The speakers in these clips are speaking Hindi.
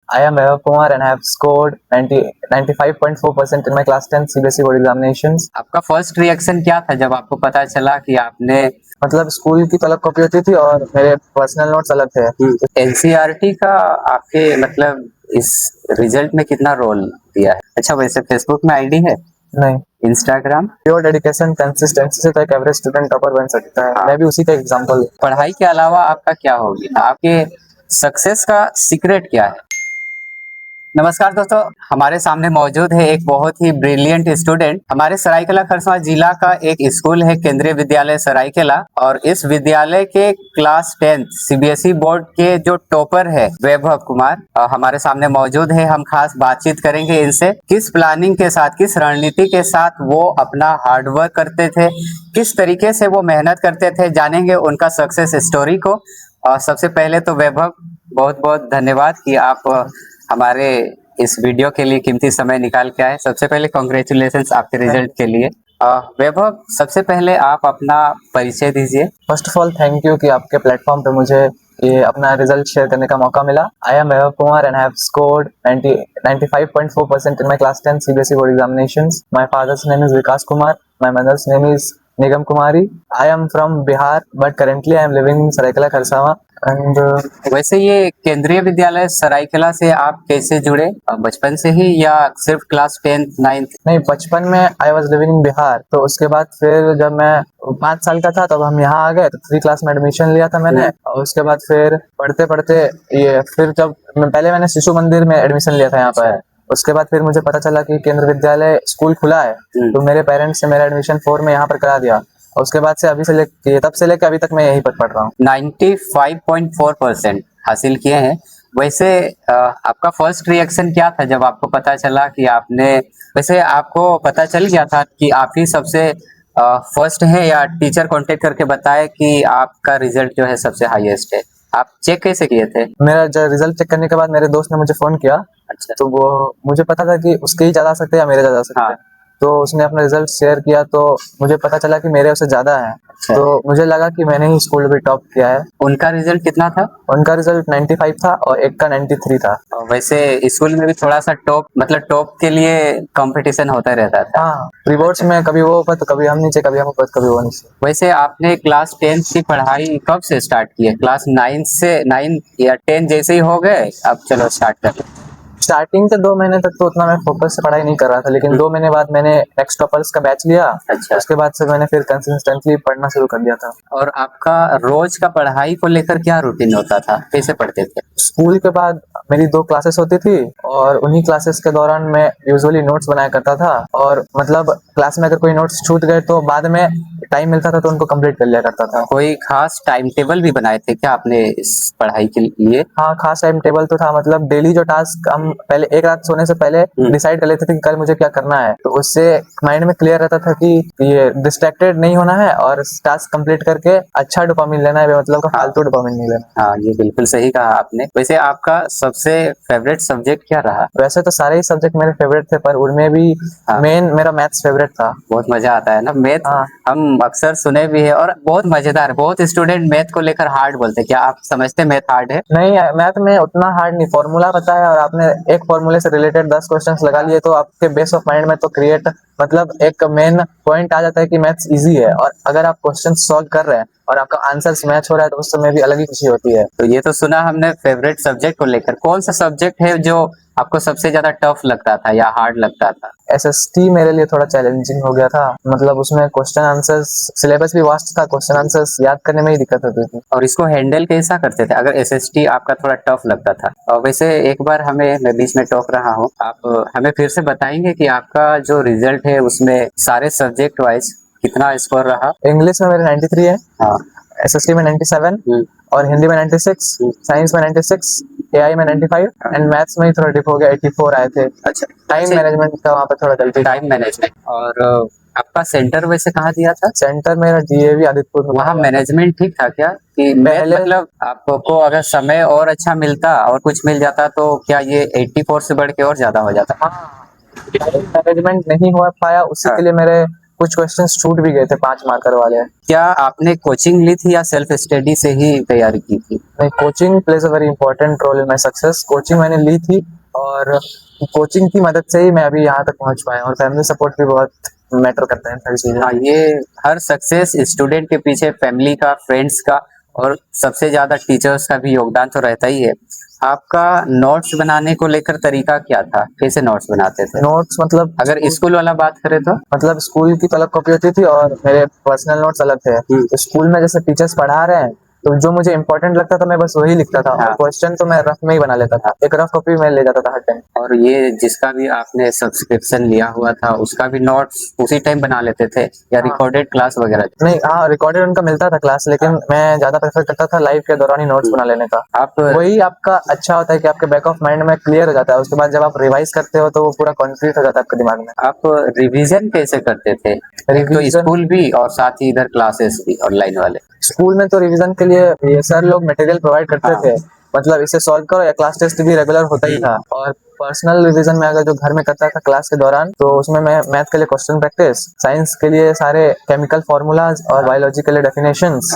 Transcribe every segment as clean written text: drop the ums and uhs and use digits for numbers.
I am Vaibhav Kumar and I have scored 95.4% in my class 10 CBSE board examinations. आपका फर्स्ट रिएक्शन क्या था जब आपको पता चला कि आपने मतलब स्कूल की तो अलग कॉपी होती थी और मेरे पर्सनल नोट्स अलग थे। एनसीईआरटी का आपके मतलब इस रिजल्ट में कितना रोल दिया है? अच्छा, वैसे फेसबुक में आईडी है? नहीं, इंस्टाग्राम? प्योर डेडिकेशन कंसिस्टेंसी से तो एक एवरेज स्टूडेंट टॉपर बन सकता है। मैं भी उसी का एग्जांपल। पढ़ाई के अलावा आपका क्या हो गया? आपके सक्सेस का सीक्रेट क्या है? नमस्कार दोस्तों, हमारे सामने मौजूद है एक बहुत ही ब्रिलियंट स्टूडेंट। हमारे सरायकेला खरसावां जिला का एक स्कूल है केंद्रीय विद्यालय सरायकेला, और इस विद्यालय के क्लास 10 सीबीएसई बोर्ड के जो टॉपर है वैभव कुमार हमारे सामने मौजूद है। हम खास बातचीत करेंगे इनसे, किस प्लानिंग के साथ, किस रणनीति के साथ वो अपना हार्डवर्क करते थे, किस तरीके से वो मेहनत करते थे, जानेंगे उनका सक्सेस स्टोरी को। सबसे पहले तो वैभव, बहुत बहुत धन्यवाद कि आप हमारे इस वीडियो के लिए कीमती समय निकाल के आए। सबसे पहले कॉन्ग्रेचुलेशंस आपके रिजल्ट के लिए। वैभव, सबसे पहले आप अपना परिचय दीजिए। First of all thank you कि आपके प्लेटफॉर्म पे मुझे ये अपना रिजल्ट शेयर करने का मौका मिला। I am Vaibhav Kumar and I have scored 95.4% in my class 10 CBSE board examinations. My father's name is Vikas Kumar, my mother's name is Nigam Kumari. I am from Bihar but currently I am living in Seraikela Kharsawan. And वैसे ये केंद्रीय विद्यालय सरायकेला से आप कैसे जुड़े? बचपन से ही या सिर्फ क्लास 10th 9th? नहीं, बचपन में I was living in Bihar, तो उसके बाद फिर जब मैं 5 साल का था तब हम यहाँ आ गए, तो 3 क्लास में एडमिशन लिया था मैंने। और उसके बाद फिर पढ़ते पढ़ते ये फिर जब पहले मैंने शिशु मंदिर में एडमिशन लिया था यहाँ पर। उसके बाद फिर मुझे पता चला कि केंद्र विद्यालय स्कूल खुला है, तो मेरे पेरेंट्स ने मेरा एडमिशन 4 में यहाँ पर करा दिया। और उसके बाद से अभी से तब से लेकर अभी तक मैं यहीं पर पढ़ रहा हूँ। 95.4% हासिल किए हैं। वैसे आपका फर्स्ट रिएक्शन क्या था जब आपको पता चला कि आपने, वैसे आपको पता चल गया था कि आप ही सबसे फर्स्ट है, या टीचर कांटेक्ट करके बताए कि आपका रिजल्ट जो है सबसे हाईएस्ट है? आप चेक कैसे किए थे? मेरा जब रिजल्ट चेक करने के बाद मेरे दोस्त ने मुझे फोन किया। अच्छा, तो वो मुझे पता था कि उसके ही ज्यादा आ सकते हैं या मेरे ज्यादा आ सकते हैं। तो उसने अपना रिजल्ट शेयर किया तो मुझे पता चला कि मेरे उससे ज्यादा है। तो मुझे लगा कि मैंने ही स्कूल भी टॉप किया है। उनका रिजल्ट कितना था? उनका रिजल्ट 95 था और एक का 93 था। वैसे स्कूल में भी थोड़ा सा टॉप, मतलब टॉप के लिए कंपटीशन होता रहता था। हाँ, रिवॉर्ड्स में कभी वो ऊपर तो कभी हम नीचे, कभी हम ऊपर कभी वो नीचे। वैसे आपने क्लास 10 की पढ़ाई कब से स्टार्ट की है? क्लास 9 से, 9 या 10 जैसे ही हो गए अब चलो स्टार्ट कर? स्टार्टिंग के 2 महीने तक तो उतना मैं फोकस से पढ़ाई नहीं कर रहा था, लेकिन 2 महीने बाद मैंने नेक्स्ट टॉपर्स का बैच लिया। अच्छा। उसके बाद से मैंने फिर कंसिस्टेंटली पढ़ना शुरू कर दिया था। और आपका रोज का पढ़ाई को लेकर क्या रूटीन होता था, कैसे पढ़ते थे? स्कूल के बाद मेरी 2 क्लासेस होती थी और उन्हीं क्लासेस के दौरान मैं यूजुअली नोट्स बनाया करता था। और मतलब क्लास में अगर कोई नोट्स छूट गए तो बाद में टाइम मिलता था तो उनको कंप्लीट कर लिया करता था। कोई खास टाइम टेबल भी बनाए थे क्या आपने इस पढ़ाई के लिए? हाँ, खास टाइम टेबल तो था। मतलब डेली जो टास्क हम पहले एक रात सोने से पहले डिसाइड कर लेते थे कि कल मुझे क्या करना है, तो उससे माइंड में क्लियर रहता था कि ये डिस्ट्रैक्टेड नहीं होना है और टास्क कंप्लीट करके अच्छा डोपामिन लेना है, मतलब का फालतू डोपामिन नहीं लेना। हाँ, ये बिल्कुल सही कहा आपने। वैसे आपका सबसे फेवरेट सब्जेक्ट क्या रहा? वैसे तो सारे ही सब्जेक्ट मेरे फेवरेट थे, पर उनमें भी मेन मेरा मैथ्स फेवरेट था। बहुत मजा आता है ना मैथ? हम अक्सर सुने भी है और बहुत मजेदार। बहुत स्टूडेंट मैथ को लेकर हार्ड बोलते हैं, क्या आप समझते हैं मैथ हार्ड है? नहीं, मैथ में उतना हार्ड नहीं। फॉर्मूला पता है और आपने एक फॉर्मूले से रिलेटेड 10 क्वेश्चंस लगा लिए तो आपके बेस ऑफ माइंड में तो क्रिएट, मतलब एक मेन पॉइंट आ जाता है कि मैथ्स इजी है। और अगर आप क्वेश्चन सॉल्व कर रहे हैं और आपका आंसर्स मैच हो रहा है तो उस समय भी अलग ही खुशी होती है। तो ये तो सुना हमने फेवरेट सब्जेक्ट को लेकर। कौन सा सब्जेक्ट है जो आपको सबसे ज्यादा टफ लगता था या हार्ड लगता था? एसएसटी मेरे लिए थोड़ा चैलेंजिंग हो गया था। मतलब उसमें क्वेश्चन आंसर्स, सिलेबस भी वास्ट था, क्वेश्चन आंसर्स याद करने में ही दिक्कत होती थी। और इसको हैंडल कैसा करते थे अगर एसएसटी आपका थोड़ा टफ लगता था? और वैसे एक बार मैं बीच में टॉक रहा हूँ, आप हमें फिर से बताएंगे कि आपका जो रिजल्ट है उसमें सारे सब्जेक्ट वाइज कितना स्कोर रहा? इंग्लिश में मेरे 93 है, हाँ, एसएसटी में 97 और हिंदी में 96, साइंस में 96, एआई में 95 एंड मैथ्स में ही थोड़ा डिप हो गया, 84 आए थे। अच्छा। टाइम मैनेजमेंट का वहाँ पे थोड़ा गलती। Time management. और आपका सेंटर वैसे कहाँ दिया था? सेंटर मेरा डीएवी आदित्यपुर में। वहाँ मैनेजमेंट ठीक था क्या? कि पहले मतलब आपको अगर समय और अच्छा मिलता और कुछ मिल जाता तो क्या ये 84 से बढ़ के और ज्यादा हो जाता? हाँ, टाइम मैनेजमेंट नहीं हो पाया, उसी के लिए मेरे कुछ क्वेश्चंस छूट भी गए थे 5 मार्कर वाले। क्या आपने कोचिंग ली थी या सेल्फ स्टडी से ही तैयारी की थी? नहीं, coaching plays a very important role in my success. Coaching मैंने ली थी और कोचिंग की मदद से ही मैं अभी यहाँ तक पहुँच पाया, और फैमिली सपोर्ट भी बहुत मैटर करता है इन सारी चीजें। हाँ, ये हर सक्सेस स्टूडेंट के पीछे फैमिली का, फ्रेंड्स का और सबसे ज्यादा टीचर्स का भी योगदान तो रहता ही है। आपका नोट्स बनाने को लेकर तरीका क्या था? कैसे नोट्स बनाते थे? नोट्स मतलब अगर स्कूल वाला बात करें तो मतलब स्कूल की तो अलग कॉपी होती थी और मेरे पर्सनल नोट्स अलग थे। तो स्कूल में जैसे टीचर्स पढ़ा रहे हैं तो जो मुझे इंपॉर्टेंट लगता था मैं बस वही लिखता था, हाँ। और क्वेश्चन तो मैं रफ में ही बना लेता था। एक रफ कॉपी में ले जाता था हर टाइम। और ये जिसका भी आपने सब्सक्रिप्शन लिया हुआ था उसका भी नोट्स उसी टाइम बना लेते थे या रिकॉर्डेड क्लास वगैरह? नहीं, हाँ, रिकॉर्डेड उनका मिलता था क्लास, लेकिन मैं ज्यादा प्रेफर करता था लाइव के दौरान ही नोट्स बना लेने का। आप वही आपका अच्छा होता है कि आपके बैक ऑफ माइंड में क्लियर हो जाता है, उसके बाद जब आप रिवाइज करते हो तो वो पूरा कॉन्क्रीट हो जाता है आपके दिमाग में। आप रिवीजन कैसे करते थे? एक तो रिवीजन स्कूल भी और साथ ही इधर क्लासेस भी ऑनलाइन वाले। स्कूल में तो रिवीजन के लिए ये सर लोग मटेरियल प्रोवाइड करते हाँ। थे, मतलब इसे सॉल्व करो, या क्लास टेस्ट भी रेगुलर होता ही था। और पर्सनल रिवीजन में अगर जो घर में करता था क्लास के दौरान, तो उसमें मैं मैथ के लिए क्वेश्चन प्रैक्टिस, साइंस के लिए सारे केमिकल फॉर्मूलाज और बायोलॉजी के लिए डेफिनेशंस,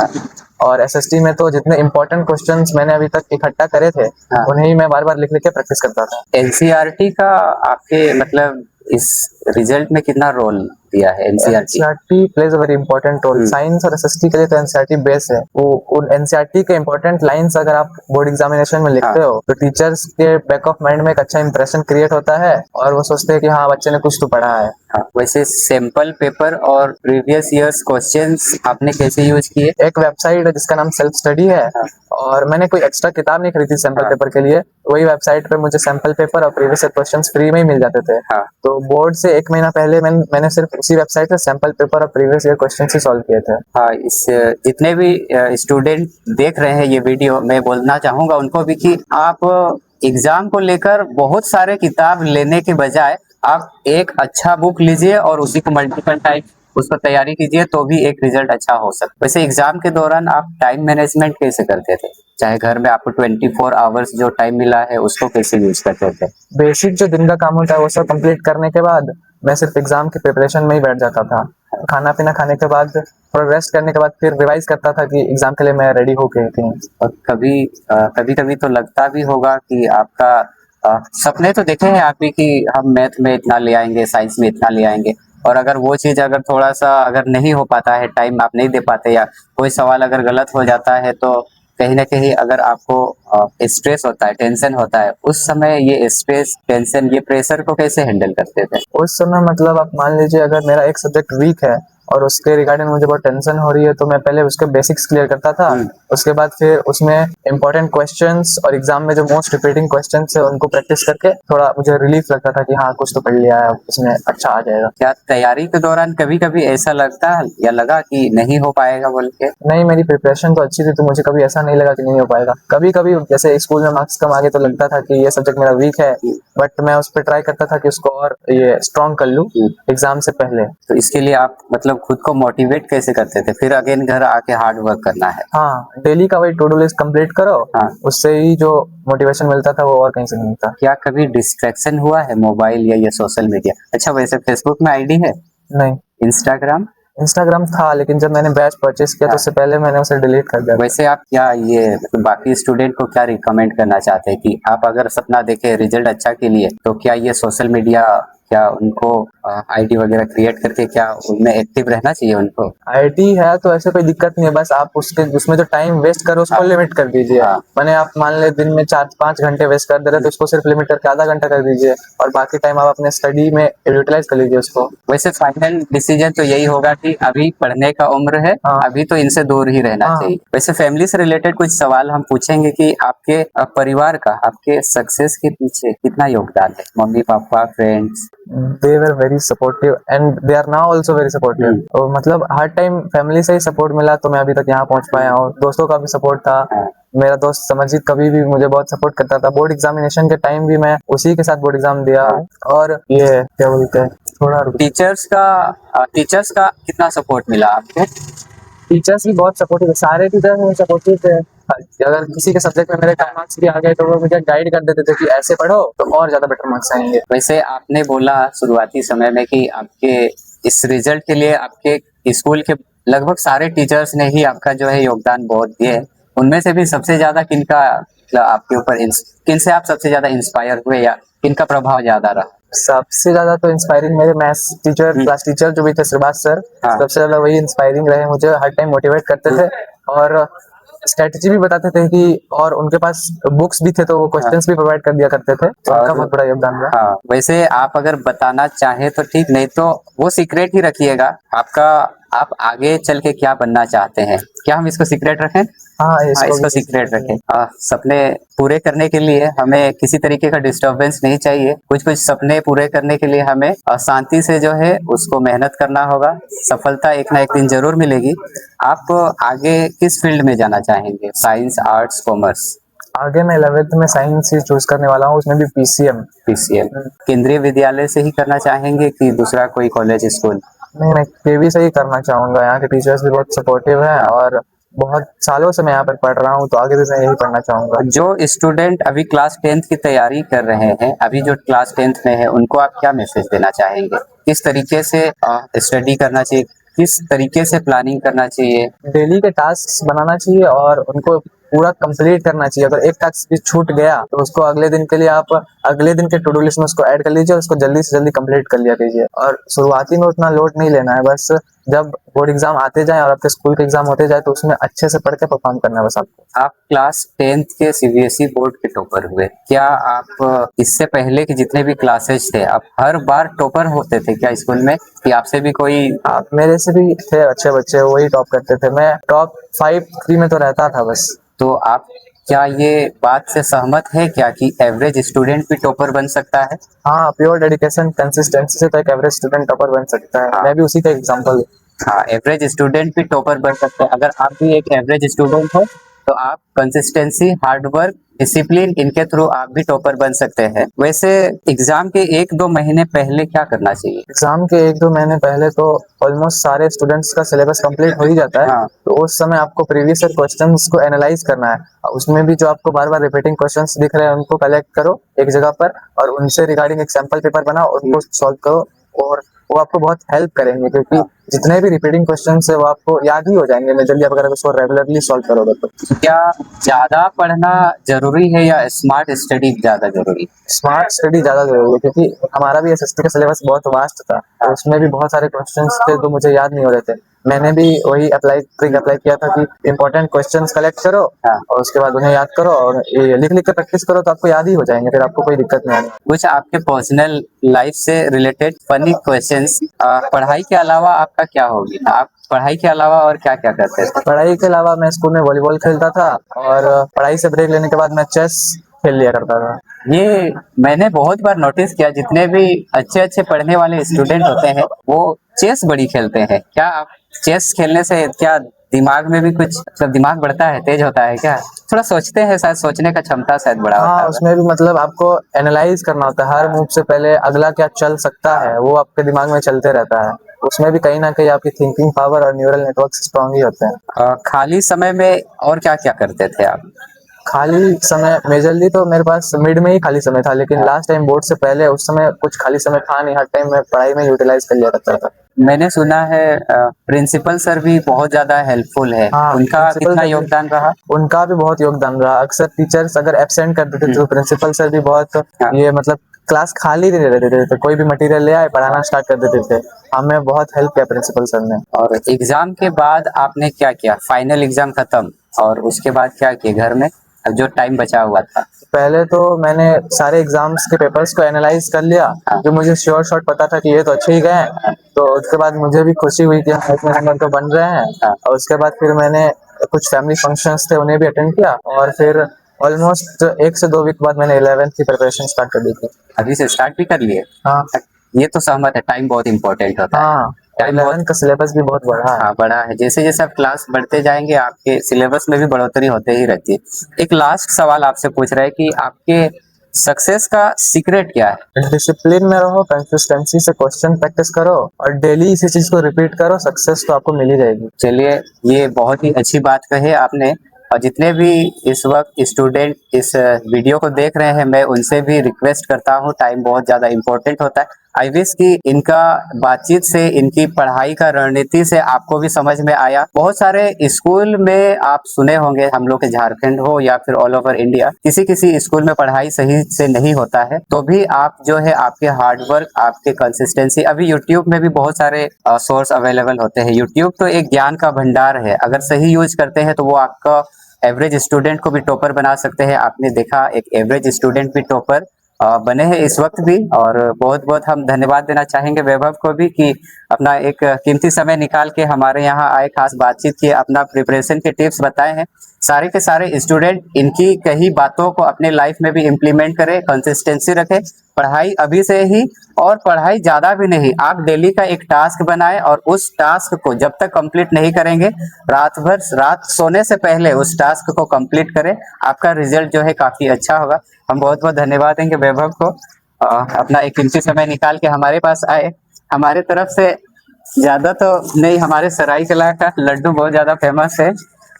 और एसएसटी में तो जितने इंपॉर्टेंट क्वेश्चंस मैंने अभी तक इकट्ठा करे थे हाँ। उन्हें ही मैं बार बार लिख लिख के प्रैक्टिस करता था। एनसीईआरटी का आपके मतलब इस रिजल्ट में कितना रोल दिया है? NCERT NCERT plays a very important role. Science और एसएसटी के लिए तो एनसीईआरटी बेस है। वो उन एनसीईआरटी के इंपॉर्टेंट लाइंस अगर आप बोर्ड एग्जामिनेशन में लिखते हो तो टीचर्स के बैक ऑफ माइंड में एक अच्छा इंप्रेशन क्रिएट होता है और वो सोचते हैं कि हाँ, बच्चे ने कुछ तो पढ़ा है। हाँ, वैसे सैंपल पेपर और प्रीवियस ईयर्स क्वेश्चंस आपने कैसे यूज किए? एक वेबसाइट है जिसका नाम सेल्फ स्टडी है, और मैंने कोई एक्स्ट्रा किताब नहीं खरीदी सैंपल पेपर के लिए। वही वेबसाइट पे मुझे सैंपल पेपर और प्रीवियस ईयर क्वेश्चंस फ्री में ही मिल जाते थे। हाँ। तो बोर्ड से 1 महीना पहले मैंने सिर्फ उसी वेबसाइट से सैंपल पेपर और प्रीवियस ईयर क्वेश्चंस ही सॉल्व किए थे। हाँ, इस जितने भी स्टूडेंट देख रहे हैं ये वीडियो, मैं बोलना चाहूंगा उनको भी कि आप एग्जाम को लेकर बहुत सारे किताब लेने के बजाय आप एक अच्छा बुक लीजिए और उसी को मल्टीपल टाइम उसको तैयारी कीजिए तो भी एक रिजल्ट अच्छा हो सकता है। वैसे एग्जाम के दौरान आप टाइम मैनेजमेंट कैसे करते थे? चाहे घर में आपको 24 आवर्स जो टाइम मिला है उसको कैसे यूज करते थे? बेसिक जो दिन का काम होता है वो सब कंप्लीट करने के बाद मैं सिर्फ एग्जाम की प्रिपरेशन में ही बैठ जाता था। खाना पीना खाने के बाद थोड़ा रेस्ट करने के बाद फिर रिवाइज करता था कि एग्जाम के लिए मैं रेडी होके थी। और कभी कभी तो लगता भी होगा कि आपका सपने तो देखे हैं आप भी कि हम मैथ में इतना ले आएंगे, साइंस में इतना ले आएंगे, और अगर वो चीज अगर थोड़ा सा अगर नहीं हो पाता है, टाइम आप नहीं दे पाते या कोई सवाल अगर गलत हो जाता है तो कहीं ना कहीं अगर आपको स्ट्रेस होता है, टेंशन होता है, उस समय ये स्ट्रेस, टेंशन, ये प्रेशर को कैसे हैंडल करते थे? उस समय मतलब आप मान लीजिए अगर मेरा एक सब्जेक्ट वीक है और उसके रिगार्डिंग मुझे बहुत टेंशन हो रही है तो मैं पहले उसके बेसिक्स क्लियर करता था। उसके बाद फिर उसमें इंपॉर्टेंट क्वेश्चंस और एग्जाम में जो मोस्ट रिपीटिंग क्वेश्चंस है उनको प्रैक्टिस करके थोड़ा मुझे रिलीफ लगता था कि हाँ, कुछ तो पढ़ लिया है, इसमें अच्छा आ जाएगा। क्या तैयारी के दौरान कभी कभी ऐसा लगता है या लगा कि नहीं हो पाएगा बोल के? नहीं, मेरी प्रिपरेशन तो अच्छी थी तो मुझे कभी ऐसा नहीं लगा कि नहीं हो पाएगा। कभी कभी जैसे स्कूल में मार्क्स कम आ गए तो लगता था कि ये सब्जेक्ट मेरा वीक है, बट मैं उस पर ट्राई करता था कि उसको और ये स्ट्रॉन्ग कर लूं एग्जाम से पहले। तो इसके लिए आप मतलब खुद को मोटिवेट कैसे करते थे? फिर अगेन घर आके हार्ड वर्क करना है। हाँ, डेली का वही टू डू लिस्ट कंप्लीट करो। हाँ। उससे ही जो मोटिवेशन मिलता था वो और कहीं से नहीं मिलता। क्या कभी डिस्ट्रैक्शन हुआ है मोबाइल या ये सोशल मीडिया? अच्छा, वैसे फेसबुक में आईडी है? नहीं, इंस्टाग्राम? इंस्टाग्राम था लेकिन जब मैंने बैच परचेस किया तो उससे पहले मैंने उसे डिलीट कर दिया। वैसे आप क्या ये बाकी स्टूडेंट को क्या रिकमेंड करना चाहते हैं कि आप अगर सपना देखें रिजल्ट अच्छा के लिए तो क्या ये सोशल मीडिया, क्या उनको आईडी वगैरह क्रिएट करके क्या उनमें एक्टिव रहना चाहिए उनको? आईडी है तो ऐसे कोई दिक्कत नहीं है, बस आप उसमें जो टाइम वेस्ट करो उसको लिमिट कर दीजिए। मैंने आप मान ले दिन में 4-5 घंटे वेस्ट कर दे रहे तो उसको सिर्फ लिमिट करके आधा घंटा कर दीजिए और बाकी टाइम आप अपने स्टडी में यूटिलाइज कर लीजिए उसको। वैसे फाइनल डिसीजन तो यही होगा कि अभी पढ़ने का उम्र है, अभी तो इनसे दूर ही रहना चाहिए। वैसे फैमिली से रिलेटेड कुछ सवाल हम पूछेंगे कि आपके परिवार का आपके सक्सेस के पीछे कितना योगदान है? Mummy papa, friends? They were very supportive and they are now also very supportive। तो मतलब हर टाइम फैमिली से ही सपोर्ट मिला तो मैं अभी तक यहाँ पहुँच पाया हूँ। दोस्तों का भी सपोर्ट था। मेरा दोस्त समरजीत कभी भी मुझे बहुत सपोर्ट करता था। बोर्ड एग्जामिनेशन के टाइम भी मैं उसी के साथ बोर्ड एग्जाम दिया। और ये क्या बोलते हैं, थोड़ा टीचर्स का कितना सपोर्ट मिला आपको? टीचर्स भी बहुत सपोर्टिव है, सारे टीचर्स सपोर्टिव थे। अगर किसी के सब्जेक्ट में मेरे कम मार्क्स भी आ गए तो वो मुझे गाइड कर देते थे कि ऐसे पढ़ो तो और ज्यादा बेटर मार्क्स आएंगे। वैसे आपने बोला शुरुआती समय में कि आपके इस रिजल्ट के लिए आपके स्कूल के लगभग सारे टीचर्स ने ही आपका जो है योगदान बहुत दिए है। उनमें से भी सबसे ज्यादा किनका आपके ऊपर किन से आप सबसे ज्यादा इंस्पायर हुए या किनका प्रभाव ज्यादा रहा? सबसे ज्यादा तो इंस्पायरिंग मेरे मैथ्स टीचर, क्लास टीचर जो भी थे श्रीवास सर, हाँ। सबसे ज्यादा वही इंस्पायरिंग रहे, मुझे हर टाइम मोटिवेट करते थे और स्ट्रेटजी भी बताते थे कि, और उनके पास बुक्स भी थे तो वो क्वेश्चंस भी प्रोवाइड कर दिया करते थे, तो उनका बहुत बड़ा योगदान रहा। हाँ, वैसे आप अगर बताना चाहें तो ठीक, नहीं तो वो सीक्रेट ही रखिएगा आपका। आप आगे चल के क्या बनना चाहते हैं, क्या हम इसको सीक्रेट रखें? हाँ, इसको सीक्रेट रखें। सपने पूरे करने के लिए हमें किसी तरीके का डिस्टरबेंस नहीं चाहिए। कुछ कुछ सपने पूरे करने के लिए हमें शांति से जो है उसको मेहनत करना होगा। सफलता एक ना एक दिन जरूर मिलेगी। आप आगे किस फील्ड में जाना चाहेंगे? Science, arts, commerce? आगे मैं 11th में साइंस ही चूज करने वाला हूँ, उसमें भी पीसीएम। केंद्रीय विद्यालय से ही करना चाहेंगे कि दूसरा कोई कॉलेज, स्कूल? नहीं, मैं केवी से ही करना चाहूंगा। यहाँ के टीचर्स भी बहुत सपोर्टिव है और बहुत सालों से मैं यहाँ पर पढ़ रहा हूँ, तो आगे भी मैं यही पढ़ना चाहूंगा। जो स्टूडेंट अभी क्लास 10th की तैयारी कर रहे हैं, अभी जो क्लास 10th में है, उनको आप क्या मैसेज देना चाहेंगे? किस तरीके से स्टडी करना चाहिए, किस तरीके से प्लानिंग करना चाहिए? डेली के टास्क बनाना चाहिए और उनको पूरा कंप्लीट करना चाहिए। अगर एक टास्क भी छूट गया तो उसको अगले दिन के लिए आप अगले दिन के टू डू लिस्ट में उसको ऐड कर लीजिए, उसको जल्दी से जल्दी कंप्लीट कर लिया कीजिए। और शुरुआती में उतना लोड नहीं लेना है, बस जब बोर्ड एग्जाम आते जाए और आपके स्कूल के एग्जाम होते जाए तो उसमें अच्छे से पढ़ के परफॉर्म करना है बस आपको। आप क्लास 10th के सीबीएसई बोर्ड के टॉपर हुए, क्या आप इससे पहले के जितने भी क्लासेस थे आप हर बार टॉपर होते थे क्या स्कूल में, कि आपसे भी कोई? आप मेरे से भी थे अच्छे बच्चे, वही टॉप करते थे। मैं टॉप 5-3 में तो रहता था बस। तो आप क्या ये बात से सहमत है क्या कि एवरेज स्टूडेंट भी टॉपर बन सकता है? हाँ, प्योर डेडिकेशन, कंसिस्टेंसी से तो एक एवरेज स्टूडेंट टॉपर बन सकता है। हाँ। मैं भी उसी का एग्जांपल हूँ। हाँ, एवरेज स्टूडेंट भी टॉपर बन सकते हैं। अगर आप भी एक एवरेज स्टूडेंट हो तो आप कंसिस्टेंसी, हार्ड वर्क, डिसिप्लिन, इनके थ्रू आप भी टॉपर बन सकते हैं। वैसे एग्जाम के 1-2 महीने पहले क्या करना चाहिए? एग्जाम के 1-2 महीने पहले तो ऑलमोस्ट सारे स्टूडेंट्स का सिलेबस कंप्लीट हो ही जाता है। हाँ। तो उस समय आपको प्रीवियस ईयर क्वेश्चंस को एनालाइज करना है। उसमें भी जो आपको बार बार रिपीटिंग क्वेश्चंस दिख रहे हैं उनको कलेक्ट करो एक जगह पर और उनसे रिगार्डिंग एक सैंपल पेपर बनाओ और उनको सॉल्व करो, और वो आपको बहुत हेल्प करेंगे क्योंकि जितने भी रिपीटिंग क्वेश्चंस है वो आपको याद ही हो जाएंगे मेजरली, अगर उसको रेगुलरली सॉल्व करोगे तो। क्या ज्यादा पढ़ना जरूरी है या स्मार्ट स्टडी ज्यादा जरूरी? स्मार्ट स्टडी ज्यादा जरूरी है क्योंकि हमारा भी एसएसटी का सिलेबस बहुत वास्ट था और उसमें भी बहुत सारे क्वेश्चंस थे जो मुझे याद नहीं हो रहे थे। मैंने भी वही अप्लाई किया था कि इंपॉर्टेंट क्वेश्चंस कलेक्ट करो और उसके बाद उन्हें याद करो और ये लिख लिख के प्रैक्टिस करो तो आपको याद ही हो जाएंगे, फिर आपको कोई दिक्कत नहीं आएगी। कुछ आपके पर्सनल लाइफ से रिलेटेड फनी क्वेश्चंस। पढ़ाई के अलावा आपका क्या हॉबी था? आप पढ़ाई के अलावा और क्या क्या करते थे? पढ़ाई के अलावा मैं स्कूल में वॉलीबॉल खेलता था और पढ़ाई से ब्रेक लेने के बाद मैं चेस खेल लिया करता था। ये मैंने बहुत बार नोटिस किया, जितने भी अच्छे अच्छे पढ़ने वाले स्टूडेंट होते हैं वो चेस बड़ी खेलते हैं। क्या आप चेस खेलने से क्या दिमाग में भी कुछ मतलब दिमाग बढ़ता है, तेज होता है क्या? थोड़ा सोचते हैं, शायद सोचने का क्षमता शायद बड़ा होता हाँ, है। उसमें भी मतलब आपको एनालाइज करना होता है, हर मूव से पहले अगला क्या चल सकता है वो आपके दिमाग में चलते रहता है। उसमें भी कहीं ना कहीं आपकी थिंकिंग पावर और न्यूरल नेटवर्क स्ट्रांग ही होते हैं। खाली समय में और क्या क्या करते थे आप? खाली समय मेजरली तो मेरे पास मिड में ही खाली समय था, लेकिन लास्ट टाइम बोर्ड से पहले उस समय कुछ खाली समय था नहीं, हर टाइम मैं पढ़ाई में यूटिलाइज कर लिया करता था। मैंने सुना है प्रिंसिपल सर भी बहुत ज्यादा हेल्पफुल है। हाँ, उनका principal कितना सर भी- योगदान रहा? उनका भी बहुत योगदान रहा। अक्सर टीचर्स अगर एब्सेंट कर देते तो प्रिंसिपल सर भी बहुत ये मतलब क्लास खाली नहीं रहते थे, तो कोई भी मटेरियल ले आए पढ़ाना स्टार्ट कर देते थे। हमें बहुत हेल्प किया प्रिंसिपल सर ने। और एग्जाम के बाद आपने क्या किया? फाइनल एग्जाम खत्म और उसके बाद क्या किया घर में जो टाइम बचा हुआ था? पहले तो मैंने सारे एग्जाम्स के पेपर्स को एनालाइज कर लिया, जो मुझे श्योर शॉट पता था कि ये तो अच्छे ही गए हैं। तो उसके बाद मुझे भी खुशी हुई कि हम इतने नंबर तो बन रहे हैं। और उसके बाद फिर मैंने कुछ फैमिली फंक्शंस थे उन्हें भी अटेंड किया और फिर ऑलमोस्ट 1 से 2 वीक बाद मैंने 11th की प्रिपरेशन स्टार्ट कर दी थी। अभी से स्टार्ट भी कर लिए? हाँ ये तो सहमत है, टाइम बहुत इंपॉर्टेंट होता है। हाँ, टाइम 11th का सिलेबस भी बहुत बड़ा है। हाँ बड़ा है। जैसे जैसे आप क्लास बढ़ते जाएंगे आपके सिलेबस में भी बढ़ोतरी होते ही रहती है। एक लास्ट सवाल आपसे पूछ रहे हैं कि आपके सक्सेस का सीक्रेट क्या है? डिसिप्लिन में रहो, कंसिस्टेंसी से क्वेश्चन प्रैक्टिस करो और डेली इसी चीज को रिपीट करो, सक्सेस तो आपको मिल ही जाएगी। चलिए, ये बहुत ही अच्छी बात कही आपने। और जितने भी इस वक्त स्टूडेंट इस वीडियो को देख रहे हैं, मैं उनसे भी रिक्वेस्ट करता हूँ, टाइम बहुत ज़्यादा इम्पोर्टेंट होता है। आईविश की इनका बातचीत से, इनकी पढ़ाई का रणनीति से आपको भी समझ में आया। बहुत सारे स्कूल में आप सुने होंगे, हम लोग के झारखंड हो या फिर ऑल ओवर इंडिया, किसी किसी स्कूल में पढ़ाई सही से नहीं होता है, तो भी आप जो है आपके हार्डवर्क, आपके कंसिस्टेंसी, अभी यूट्यूब में भी बहुत सारे सोर्स अवेलेबल होते हैं। यूट्यूब तो एक ज्ञान का भंडार है, अगर सही यूज करते हैं तो वो आपका एवरेज स्टूडेंट को भी टॉपर बना सकते हैं। आपने देखा एक एवरेज स्टूडेंट भी टॉपर बने हैं इस वक्त भी। और बहुत बहुत हम धन्यवाद देना चाहेंगे वैभव को भी कि अपना एक कीमती समय निकाल के हमारे यहाँ आए, खास बातचीत किए, अपना प्रिपरेशन के टिप्स बताए हैं। सारे के सारे स्टूडेंट इनकी कही बातों को अपने लाइफ में भी इम्प्लीमेंट करें, कंसिस्टेंसी रखें, पढ़ाई अभी से ही, और पढ़ाई ज्यादा भी नहीं, आप डेली का एक टास्क बनाएं और उस टास्क को जब तक कंप्लीट नहीं करेंगे, रात सोने से पहले उस टास्क को कंप्लीट करें, आपका रिजल्ट जो है काफी अच्छा होगा। हम बहुत बहुत धन्यवाद देंगे वैभव को, अपना एक कीमती समय निकाल के हमारे पास आए। हमारे तरफ से ज्यादा तो नहीं, हमारे सरायकेला का लड्डू बहुत ज्यादा फेमस है,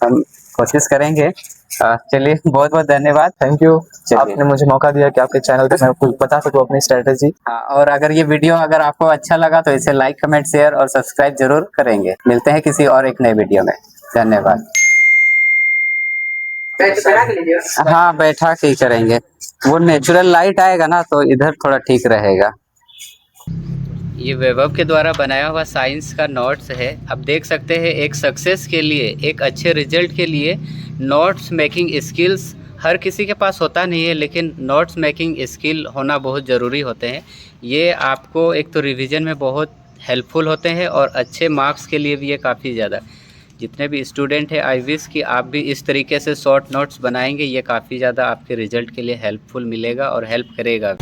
हम कोशिश करेंगे। चलिए, बहुत बहुत धन्यवाद। थैंक यू, चलिए। आपने मुझे मौका दिया कि आपके चैनल पे मैं कुछ बता सकूं अपनी स्ट्रेटेजी। हाँ, और अगर ये वीडियो अगर आपको अच्छा लगा तो इसे लाइक, कमेंट, शेयर और सब्सक्राइब जरूर करेंगे। मिलते हैं किसी और एक नए वीडियो में। धन्यवाद। हाँ, बैठा के ही करेंगे, वो नेचुरल लाइट आएगा ना तो इधर थोड़ा ठीक रहेगा। ये वैभव के द्वारा बनाया हुआ साइंस का नोट्स है। अब देख सकते हैं, एक सक्सेस के लिए, एक अच्छे रिजल्ट के लिए नोट्स मेकिंग स्किल्स हर किसी के पास होता नहीं है, लेकिन नोट्स मेकिंग स्किल होना बहुत ज़रूरी होते हैं। ये आपको एक तो रिवीजन में बहुत हेल्पफुल होते हैं और अच्छे मार्क्स के लिए भी ये काफ़ी ज़्यादा। जितने भी स्टूडेंट हैं, आई विश कि आप भी इस तरीके से शॉर्ट नोट्स बनाएंगे, ये काफ़ी ज़्यादा आपके रिजल्ट के लिए हेल्पफुल मिलेगा और हेल्प करेगा।